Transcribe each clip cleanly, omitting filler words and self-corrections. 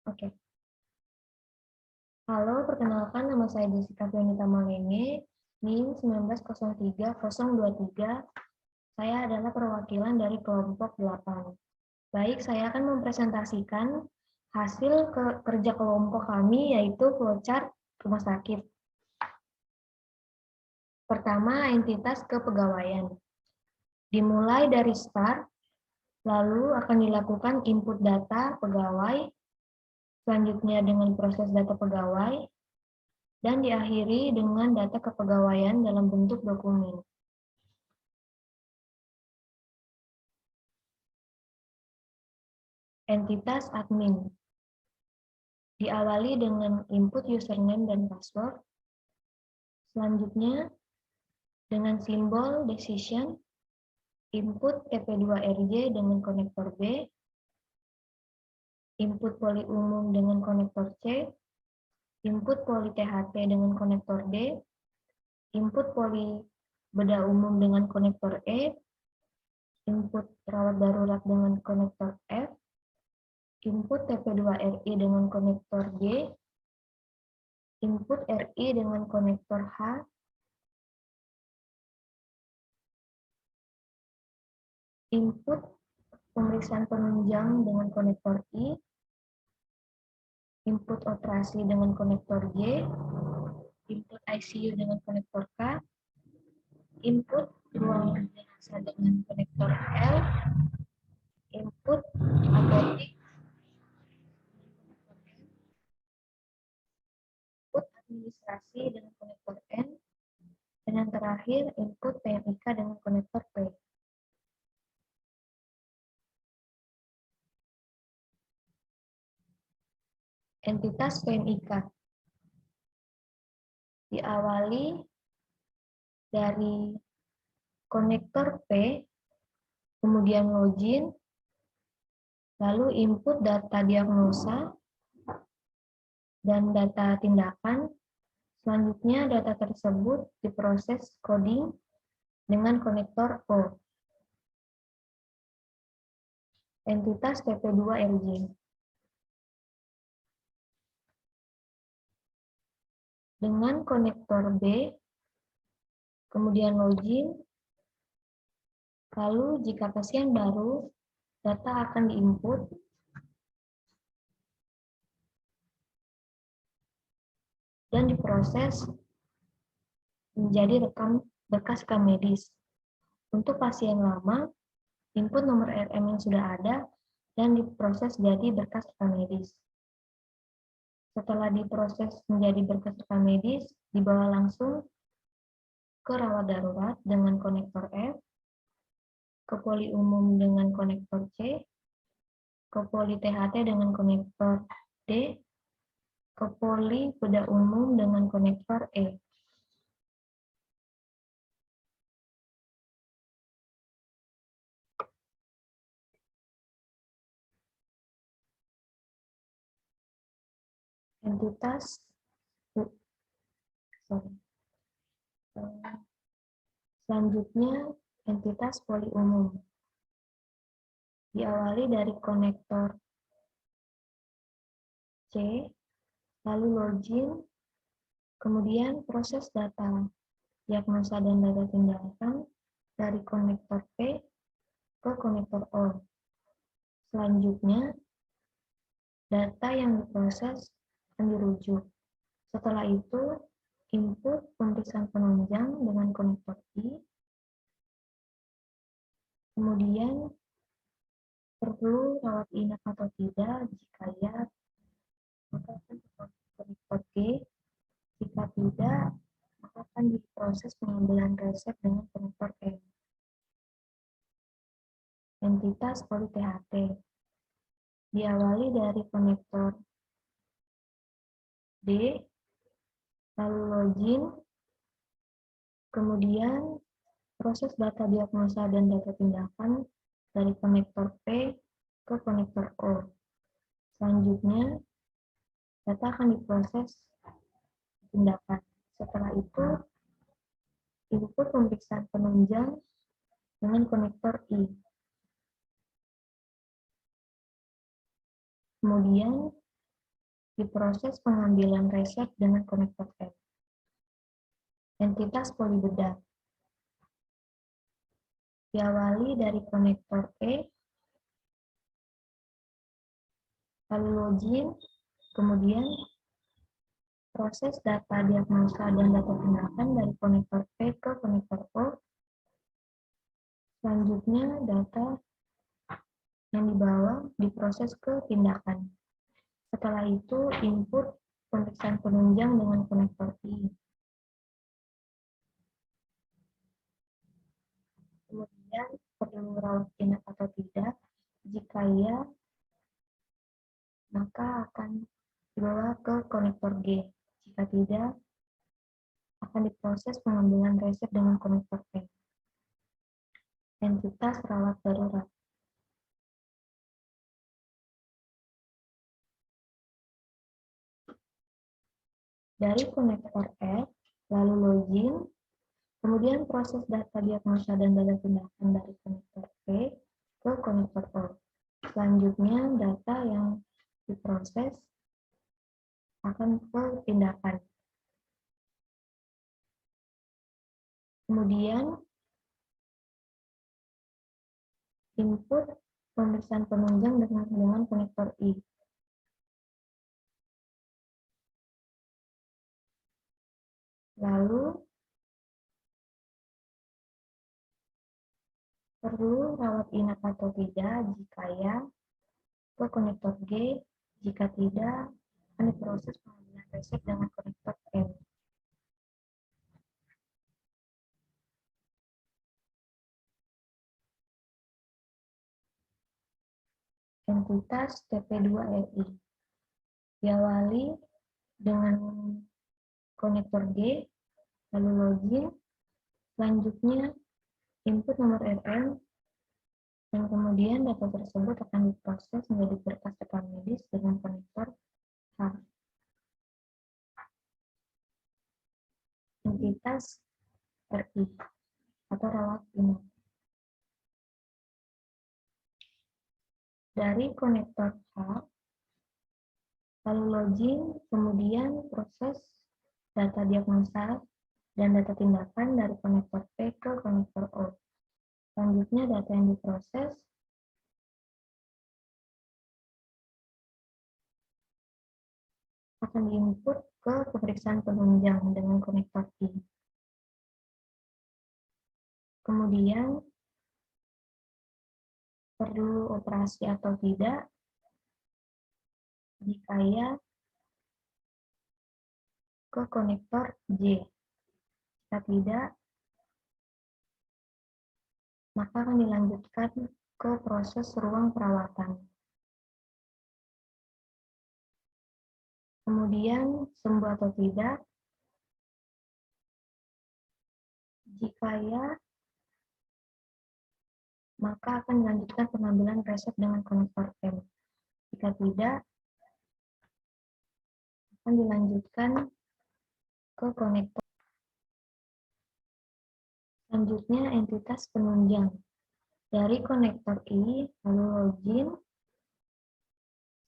Oke. Halo, perkenalkan nama saya Jessica Fianita Malenge, NIM 1903-023. Saya adalah perwakilan dari kelompok 8. Baik, saya akan mempresentasikan hasil kerja kelompok kami, yaitu flowchart rumah sakit. Pertama, entitas kepegawaian. Dimulai dari start, lalu akan dilakukan input data pegawai, selanjutnya dengan proses data pegawai, dan diakhiri dengan data kepegawaian dalam bentuk dokumen. Entitas admin. Diawali dengan input username dan password. Selanjutnya, dengan simbol decision, input TP2RJ dengan konektor B, input poli umum dengan konektor C, input poli THT dengan konektor D, input poli bedah umum dengan konektor E, input rawat darurat dengan konektor F, input TP2RI dengan konektor G, input RI dengan konektor H, input pemeriksaan penunjang dengan konektor I, input operasi dengan konektor J, input ICU dengan konektor K, input ruangan jenazah dengan konektor L, input apotik, input administrasi dengan konektor N, dan yang terakhir input PMIK dengan konektor P. Entitas PMIK diawali dari konektor P, kemudian login, lalu input data diagnosa dan data tindakan. Selanjutnya data tersebut diproses coding dengan konektor O. Entitas TP2RJ. Dengan konektor B, kemudian login, lalu jika pasien baru, data akan diinput dan diproses menjadi berkas rekam medis. Untuk pasien lama, input nomor RM yang sudah ada dan diproses jadi berkas rekam medis. Setelah diproses menjadi berkas rekam medis, dibawa langsung ke rawat darurat dengan konektor F, ke poli umum dengan konektor C, ke poli THT dengan konektor D, ke poli bedah umum dengan konektor E. Entitas selanjutnya entitas poli umum. Diawali dari konektor C, lalu login, kemudian proses data diagnosa dan data tindakan dari konektor P ke konektor O. Selanjutnya, data yang diproses akan dirujuk. Setelah itu, input pemeriksaan penunjang dengan konektor I, kemudian perlu rawat inap atau tidak, jika ya, maka akan konektor G, jika tidak, maka akan diproses pengambilan resep dengan konektor M. Entitas poli THT diawali dari konektor D, lalu login, kemudian proses data diagnosa dan data tindakan dari konektor P ke konektor O. Selanjutnya, data akan diproses tindakan. Setelah itu, input pemeriksaan penunjang dengan konektor I. Kemudian, Diproses pengambilan resep dengan konektor F. Entitas polibedah diawali dari konektor E, lalu login, kemudian proses data diagnosa dan data tindakan dari konektor P ke konektor O. Selanjutnya, data yang dibawa diproses ke tindakan. Setelah itu, input pemeriksaan penunjang dengan konektor I. Kemudian, perlu rawat inap atau tidak? Jika iya, maka akan dibawa ke konektor G. Jika tidak, akan diproses pengambilan resep dengan konektor P. Entitas rawat darurat. Dari konektor F, lalu login, kemudian proses data diagnosa dan data tindakan dari konektor P ke konektor O. Selanjutnya, data yang diproses akan ke tindakan. Kemudian, input pemeriksaan penunjang dengan konektor I. Lalu, perlu rawat inap atau tidak? Jika ya, ke konektor G. Jika tidak, akan diproses pengambilan resep dengan konektor M. Entitas TP2RI diawali dengan konektor G, lalu login, selanjutnya input nomor RM, dan kemudian data tersebut akan diproses menjadi berkas rekam medis dengan konektor H. Entitas RI atau rawat inap. Dari konektor H, lalu login, kemudian proses data diagnosa dan data tindakan dari konektor P ke konektor O. Selanjutnya, data yang diproses akan diinput ke pemeriksaan penunjang dengan konektor I. Kemudian, perlu operasi atau tidak? Jika ya, ke konektor J. Jika tidak, maka akan dilanjutkan ke proses ruang perawatan. Kemudian, sembuh atau tidak? Jika ya, maka akan dilanjutkan pengambilan resep dengan konektor M. Jika tidak, akan dilanjutkan ke konektor. Selanjutnya, entitas penunjang. Dari konektor I, lalu login,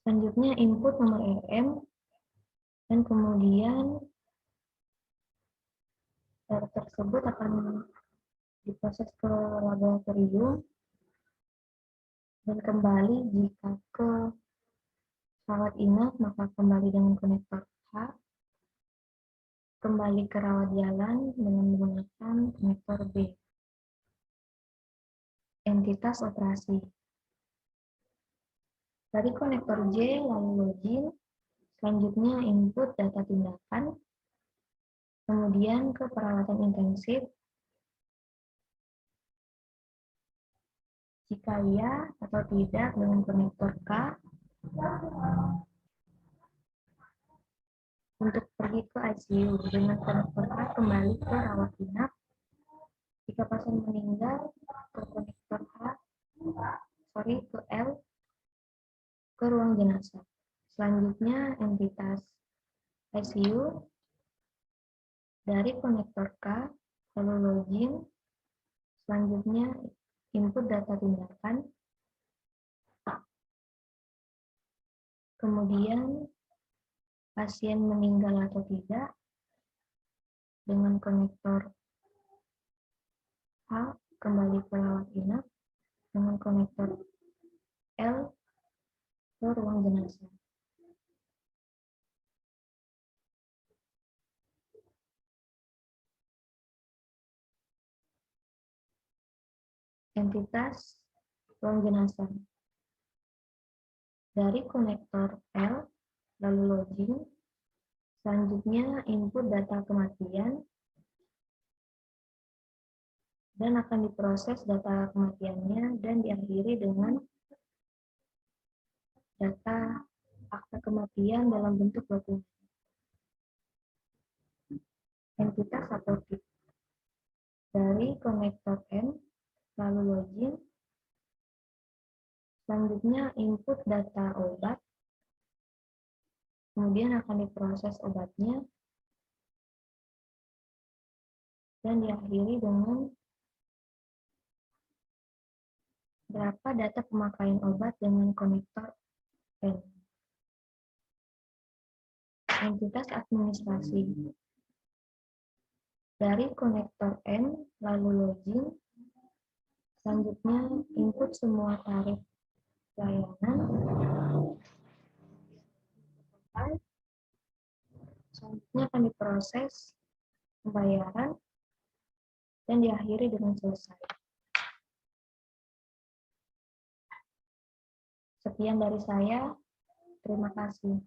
selanjutnya input nomor RM, dan kemudian data tersebut akan diproses ke laboratorium, dan kembali jika ke rawat inap, maka kembali dengan konektor H, kembali ke rawat jalan dengan menggunakan konektor B. Entitas operasi. Dari konektor J, lalu login, selanjutnya input data tindakan, kemudian ke perawatan intensif. Jika iya atau tidak dengan konektor K, untuk pergi ke ICU dengan konektor K kembali ke rawat inap. Jika pasien meninggal, ke konektor ke L, ke ruang jenazah. Selanjutnya entitas ICU dari konektor K, lalu login, selanjutnya input data tindakan, kemudian pasien meninggal atau tidak dengan konektor H kembali ke rawat inap, dengan konektor L ke ruang jenazah. Entitas ruang jenazah. Dari konektor L, lalu login, selanjutnya input data kematian, dan akan diproses data kematiannya dan diakhiri dengan data akta kematian dalam bentuk dokumen. Entitas atau tip. Dari konektor N, lalu login, selanjutnya input data obat, kemudian akan diproses obatnya, dan diakhiri dengan berapa data pemakaian obat dengan konektor N. Entitas administrasi. Dari konektor N, lalu login, selanjutnya input semua tarif layanan, selanjutnya akan diproses pembayaran, dan diakhiri dengan selesai. Sekian dari saya, terima kasih.